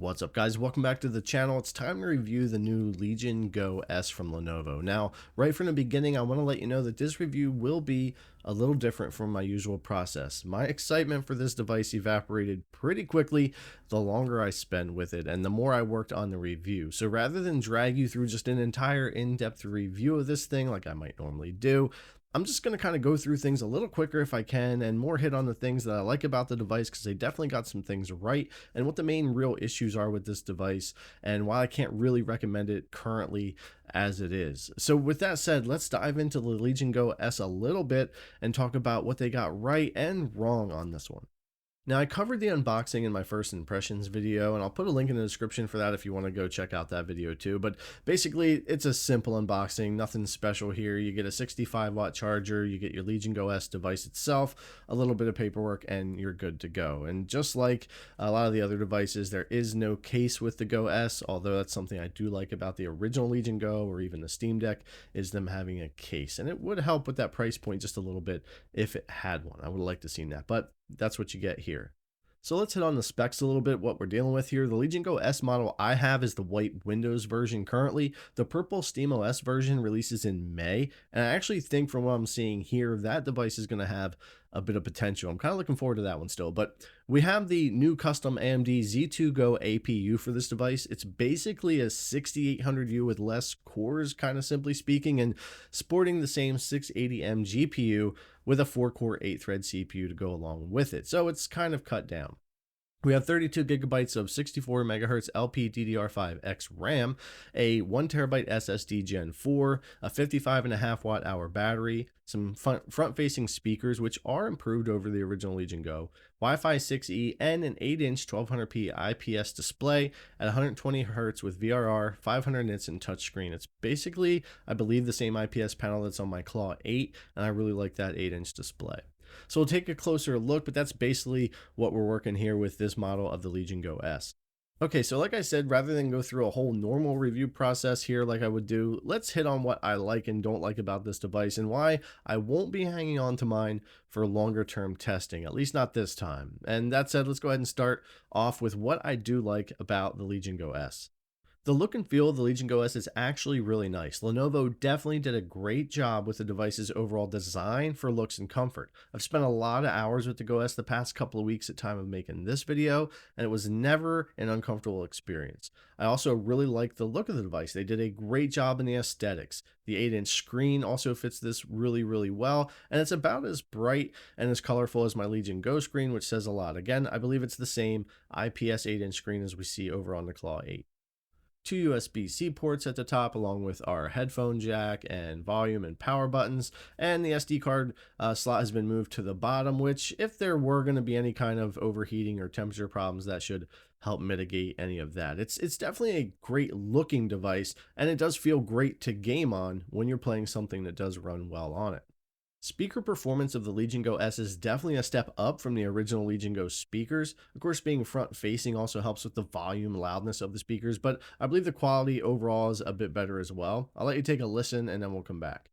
What's up, guys? Welcome back to the channel. It's time to review the new Legion Go S from Lenovo. Now, right from the beginning, I want to let you know that this review will be a little different from my usual process. My excitement for this device evaporated pretty quickly the longer I spent with it and the more I worked on the review. So rather than drag you through just an entire in-depth review of this thing like I might normally do, I'm just going to kind of go through things a little quicker if I can and more hit on the things that I like about the device because they definitely got some things right and what the main real issues are with this device and why I can't really recommend it currently as it is. So with that said, let's dive into the Legion Go S a little bit and talk about what they got right and wrong on this one. Now, I covered the unboxing in my first impressions video, and I'll put a link in the description for that if you want to go check out that video too. But basically, it's a simple unboxing, nothing special here. You get a 65-watt charger, you get your Legion Go S device itself, a little bit of paperwork, and you're good to go. And just like a lot of the other devices, there is no case with the Go S, although that's something I do like about the original Legion Go or even the Steam Deck, is them having a case. And it would help with that price point just a little bit if it had one. I would have liked to have seen that, but that's what you get here. So let's hit on the specs a little bit, what we're dealing with here. The Legion Go S model I have is the white Windows version currently. The purple SteamOS version releases in May, and I actually think from what I'm seeing here, that device is going to have a bit of potential. I'm kind of looking forward to that one still, but we have the new custom AMD Z2 Go APU for this device. It's basically a 6800U with less cores, kind of simply speaking, and sporting the same 680M GPU with a 4-core 8-thread CPU to go along with it. So it's kind of cut down. We have 32 gigabytes of 64 megahertz LPDDR5X RAM, a 1 terabyte SSD Gen 4, a 55.5 watt hour battery, some front-facing speakers, which are improved over the original Legion Go, Wi-Fi 6E, and an 8-inch 1200p IPS display at 120 Hz with VRR, 500 nits, and touchscreen. It's basically, I believe, the same IPS panel that's on my Claw 8, and I really like that 8-inch display. So we'll take a closer look, but that's basically what we're working here with this model of the Legion Go S. Okay, so like I said, rather than go through a whole normal review process here like I would do, let's hit on what I like and don't like about this device and why I won't be hanging on to mine for longer term testing, at least not this time. And that said, let's go ahead and start off with what I do like about the Legion Go S. The look and feel of the Legion Go S is actually really nice. Lenovo definitely did a great job with the device's overall design for looks and comfort. I've spent a lot of hours with the Go S the past couple of weeks at time of making this video, and it was never an uncomfortable experience. I also really like the look of the device. They did a great job in the aesthetics. The 8-inch screen also fits this really, really well, and it's about as bright and as colorful as my Legion Go screen, which says a lot. Again, I believe it's the same IPS 8-inch screen as we see over on the Claw 8. 2 USB-C ports at the top along with our headphone jack and volume and power buttons, and the SD card slot has been moved to the bottom, which if there were going to be any kind of overheating or temperature problems, that should help mitigate any of that. It's definitely a great looking device, and it does feel great to game on when you're playing something that does run well on it. Speaker performance of the Legion Go S is definitely a step up from the original Legion Go speakers. Of course, being front facing also helps with the volume loudness of the speakers, but I believe the quality overall is a bit better as well. I'll let you take a listen and then we'll come back.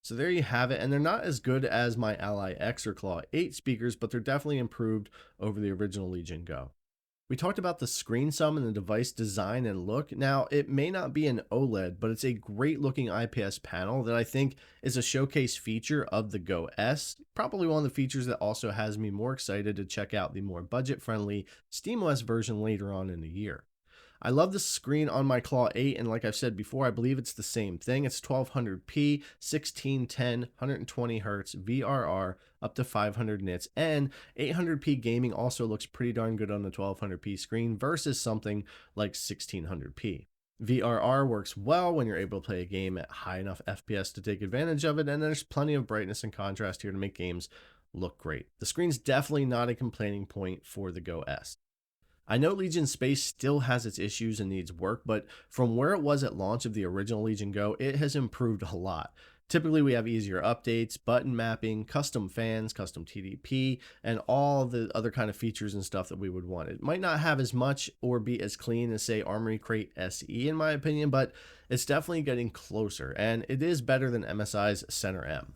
So there you have it, and they're not as good as my Ally X or Claw 8 speakers, but they're definitely improved over the original Legion Go. We talked about the screen sum and the device design and look. Now, it may not be an OLED, but it's a great looking IPS panel that I think is a showcase feature of the Go S. Probably one of the features that also has me more excited to check out the more budget friendly SteamOS version later on in the year. I love the screen on my Claw 8, and like I've said before, I believe it's the same thing. It's 1200p, 1610, 120 Hz, VRR, up to 500 nits, and 800p gaming also looks pretty darn good on the 1200p screen versus something like 1600p. VRR works well when you're able to play a game at high enough FPS to take advantage of it, and there's plenty of brightness and contrast here to make games look great. The screen's definitely not a complaining point for the Go S. I know Legion Space still has its issues and needs work, but from where it was at launch of the original Legion Go, it has improved a lot. Typically, we have easier updates, button mapping, custom fans, custom TDP, and all the other kind of features and stuff that we would want. It might not have as much or be as clean as, say, Armory Crate SE, in my opinion, but it's definitely getting closer, and it is better than MSI's Center M.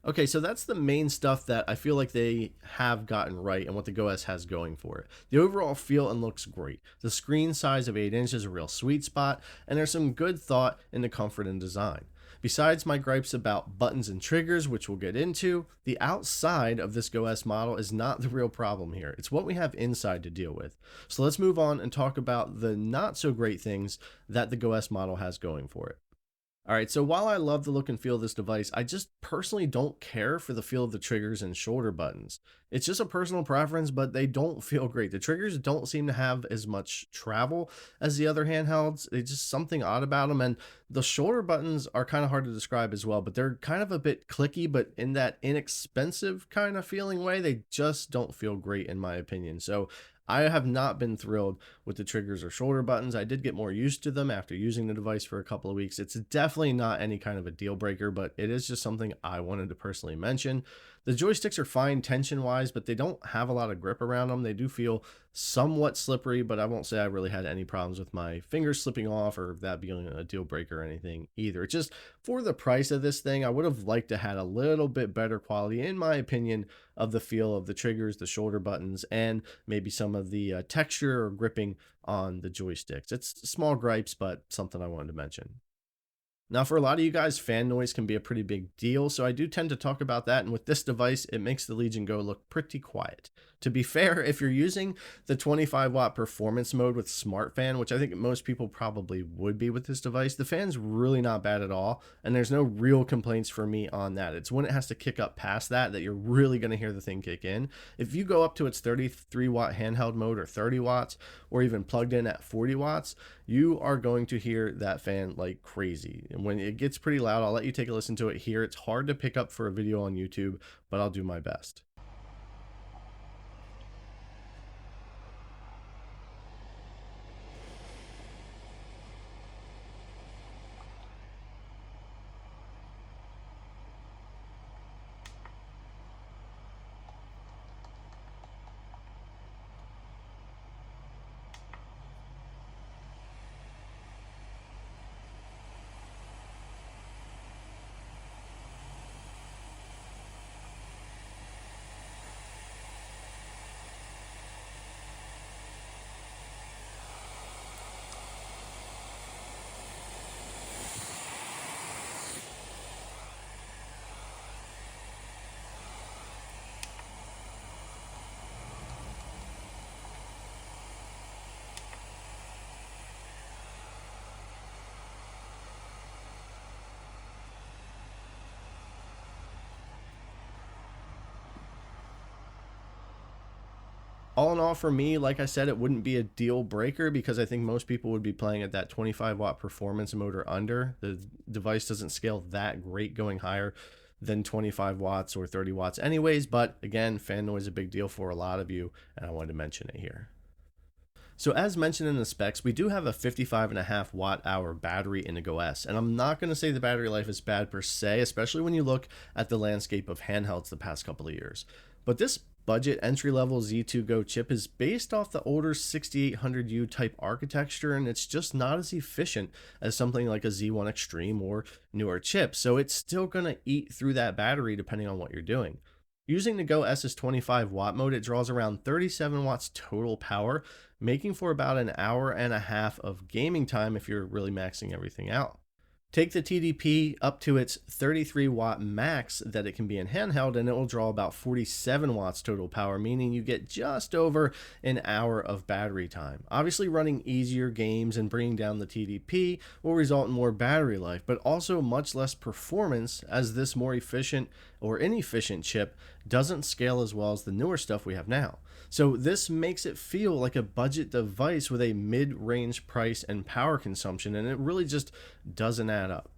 Okay, so that's the main stuff that I feel like they have gotten right and what the Go S has going for it. The overall feel and looks great. The screen size of 8 inches is a real sweet spot, and there's some good thought in the comfort and design. Besides my gripes about buttons and triggers, which we'll get into, the outside of this Go S model is not the real problem here. It's what we have inside to deal with. So let's move on and talk about the not so great things that the Go S model has going for it. All right, so while I love the look and feel of this device, I just personally don't care for the feel of the triggers and shoulder buttons. It's just a personal preference, but they don't feel great. The triggers don't seem to have as much travel as the other handhelds. It's just something odd about them. And the shoulder buttons are kind of hard to describe as well, but they're kind of a bit clicky, but in that inexpensive kind of feeling way, they just don't feel great in my opinion. So I have not been thrilled with the triggers or shoulder buttons. I did get more used to them after using the device for a couple of weeks. It's definitely not any kind of a deal breaker, but it is just something I wanted to personally mention. The joysticks are fine tension wise, but they don't have a lot of grip around them. They do feel somewhat slippery, but I won't say I really had any problems with my fingers slipping off or that being a deal breaker or anything either. It's just for the price of this thing, I would have liked to had a little bit better quality, in my opinion, of the feel of the triggers, the shoulder buttons, and maybe some of the texture or gripping on the joysticks. It's small gripes, but something I wanted to mention. Now, for a lot of you guys, fan noise can be a pretty big deal, so I do tend to talk about that, and with this device, it makes the Legion Go look pretty quiet. To be fair, if you're using the 25-watt performance mode with Smart Fan, which I think most people probably would be with this device, the fan's really not bad at all, and there's no real complaints for me on that. It's when it has to kick up past that that you're really going to hear the thing kick in. If you go up to its 33-watt handheld mode or 30 watts, or even plugged in at 40 watts, you are going to hear that fan like crazy. And when it gets pretty loud, I'll let you take a listen to it here. It's hard to pick up for a video on YouTube, but I'll do my best. All in all, for me, like I said, it wouldn't be a deal breaker because I think most people would be playing at that 25-watt performance mode or under. The device doesn't scale that great going higher than 25 watts or 30 watts anyways, but again, fan noise is a big deal for a lot of you, and I wanted to mention it here. So as mentioned in the specs, we do have a 55.5 watt hour battery in the Go S, and I'm not going to say the battery life is bad per se, especially when you look at the landscape of handhelds the past couple of years. But this budget entry-level Z2 Go chip is based off the older 6800U type architecture, and it's just not as efficient as something like a Z1 Extreme or newer chips, so it's still going to eat through that battery depending on what you're doing. Using the Go S's 25 watt mode, it draws around 37 watts total power, making for about an hour and a half of gaming time if you're really maxing everything out. Take the TDP up to its 33 watt max that it can be in handheld, and it will draw about 47 watts total power, meaning you get just over an hour of battery time. Obviously, running easier games and bringing down the TDP will result in more battery life, but also much less performance, as this more efficient or inefficient chip doesn't scale as well as the newer stuff we have now. So this makes it feel like a budget device with a mid-range price and power consumption, and it really just doesn't add up.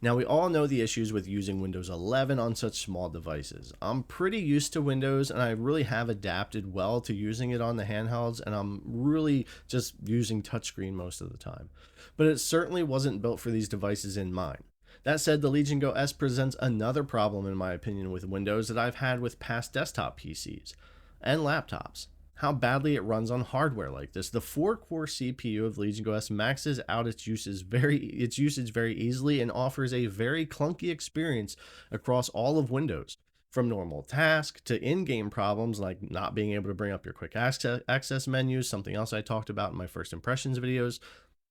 Now, we all know the issues with using Windows 11 on such small devices. I'm pretty used to Windows, and I really have adapted well to using it on the handhelds, and I'm really just using touchscreen most of the time. But it certainly wasn't built for these devices in mind. That said, the Legion Go S presents another problem, in my opinion, with Windows that I've had with past desktop PCs and laptops. How badly it runs on hardware like this. The 4-core CPU of Legion Go S maxes out its usage very easily and offers a very clunky experience across all of Windows. From normal tasks to in-game problems like not being able to bring up your quick access menus, something else I talked about in my first impressions videos,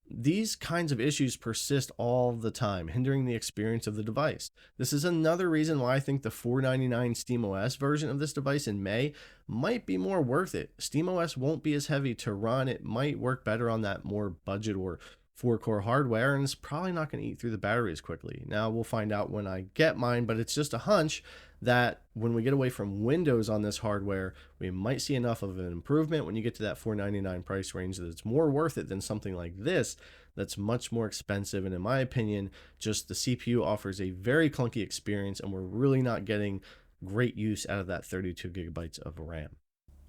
these kinds of issues persist all the time, hindering the experience of the device. This is another reason why I think the $499 SteamOS version of this device in May might be more worth it. SteamOS won't be as heavy to run. It might work better on that more budget or 4-core hardware, and it's probably not going to eat through the battery as quickly. Now, we'll find out when I get mine, but it's just a hunch that when we get away from Windows on this hardware, we might see enough of an improvement when you get to that $499 price range that it's more worth it than something like this that's much more expensive. And in my opinion, just the CPU offers a very clunky experience, and we're really not getting great use out of that 32 gigabytes of RAM.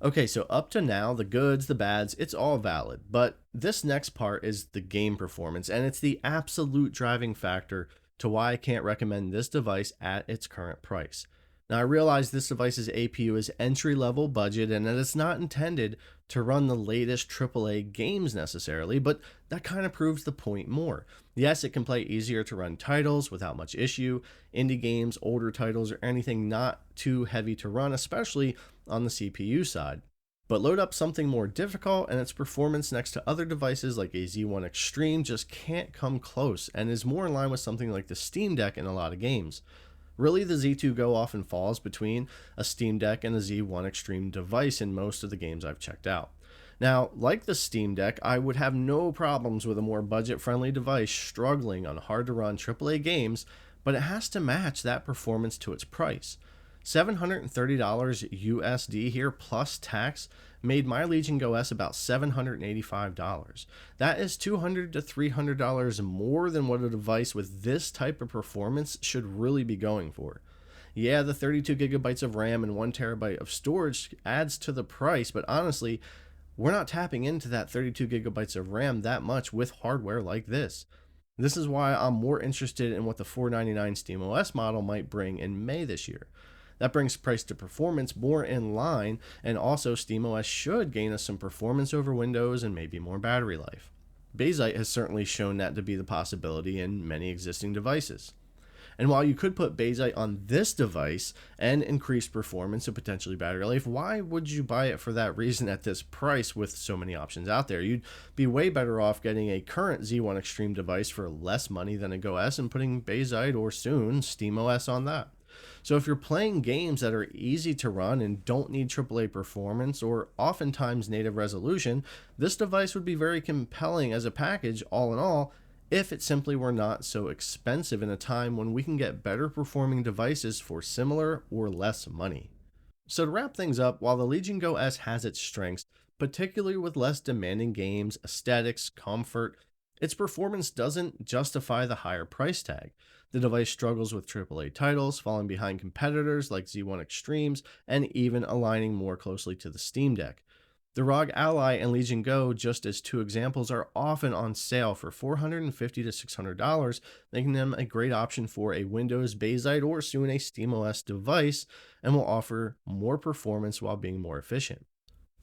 Okay, so up to now, the goods, the bads, it's all valid. But this next part is the game performance, and it's the absolute driving factor to why I can't recommend this device at its current price. Now, I realize this device's APU is entry-level budget and that it's not intended to run the latest AAA games necessarily, but that kind of proves the point more. Yes, it can play easier to run titles without much issue, indie games, older titles, or anything not too heavy to run, especially on the CPU side. But load up something more difficult and its performance next to other devices like a Z1 Extreme just can't come close and is more in line with something like the Steam Deck in a lot of games. Really, the Z2 Go often falls between a Steam Deck and a Z1 Extreme device in most of the games I've checked out. Now, like the Steam Deck, I would have no problems with a more budget-friendly device struggling on hard-to-run AAA games, but it has to match that performance to its price. $730 USD here plus tax made my Legion Go S about $785. That is $200 to $300 more than what a device with this type of performance should really be going for. Yeah, the 32 gigabytes of RAM and 1 terabyte of storage adds to the price, but honestly, we're not tapping into that 32 gigabytes of RAM that much with hardware like this. This is why I'm more interested in what the $499 SteamOS model might bring in May this year. That brings price to performance more in line, and also SteamOS should gain us some performance over Windows and maybe more battery life. Baysite has certainly shown that to be the possibility in many existing devices. And while you could put Baysite on this device and increase performance and potentially battery life, why would you buy it for that reason at this price with so many options out there? You'd be way better off getting a current Z1 Extreme device for less money than a Go S and putting Baysite or soon SteamOS on that. So if you're playing games that are easy to run and don't need AAA performance or oftentimes native resolution, this device would be very compelling as a package all in all if it simply were not so expensive in a time when we can get better performing devices for similar or less money. So to wrap things up, while the Legion Go S has its strengths, particularly with less demanding games, aesthetics, comfort, its performance doesn't justify the higher price tag. The device struggles with AAA titles, falling behind competitors like Z1 Extremes, and even aligning more closely to the Steam Deck. The ROG Ally and Legion Go, just as two examples, are often on sale for $450 to $600, making them a great option for a Windows, Bayside, or soon a SteamOS device, and will offer more performance while being more efficient.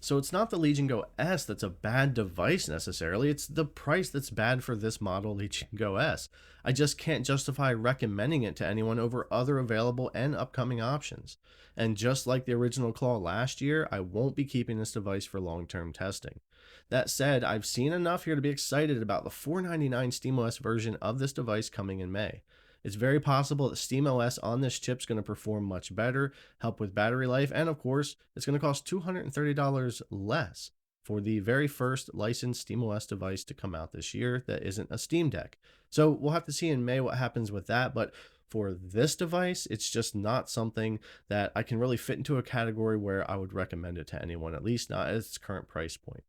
So it's not the Legion Go S that's a bad device necessarily, it's the price that's bad for this model Legion Go S. I just can't justify recommending it to anyone over other available and upcoming options. And just like the original Claw last year, I won't be keeping this device for long-term testing. That said, I've seen enough here to be excited about the $499 SteamOS version of this device coming in May. It's very possible that SteamOS on this chip is going to perform much better, help with battery life, and of course, it's going to cost $230 less for the very first licensed SteamOS device to come out this year that isn't a Steam Deck. So we'll have to see in May what happens with that, but for this device, it's just not something that I can really fit into a category where I would recommend it to anyone, at least not at its current price point.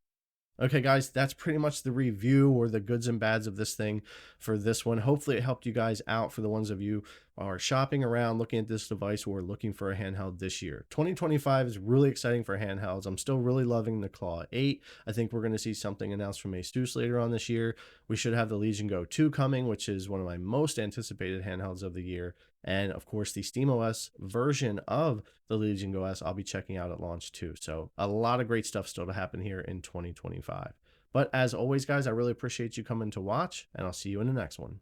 Okay, guys, that's pretty much the review or the goods and bads of this thing for this one. Hopefully, it helped you guys out for the ones of you who are shopping around looking at this device or looking for a handheld this year. 2025 is really exciting for handhelds. I'm still really loving the Claw 8. I think we're going to see something announced from ASUS later on this year. We should have the Legion Go 2 coming, which is one of my most anticipated handhelds of the year. And of course, the SteamOS version of the Legion Go S I'll be checking out at launch too. So a lot of great stuff still to happen here in 2025. But as always, guys, I really appreciate you coming to watch, and I'll see you in the next one.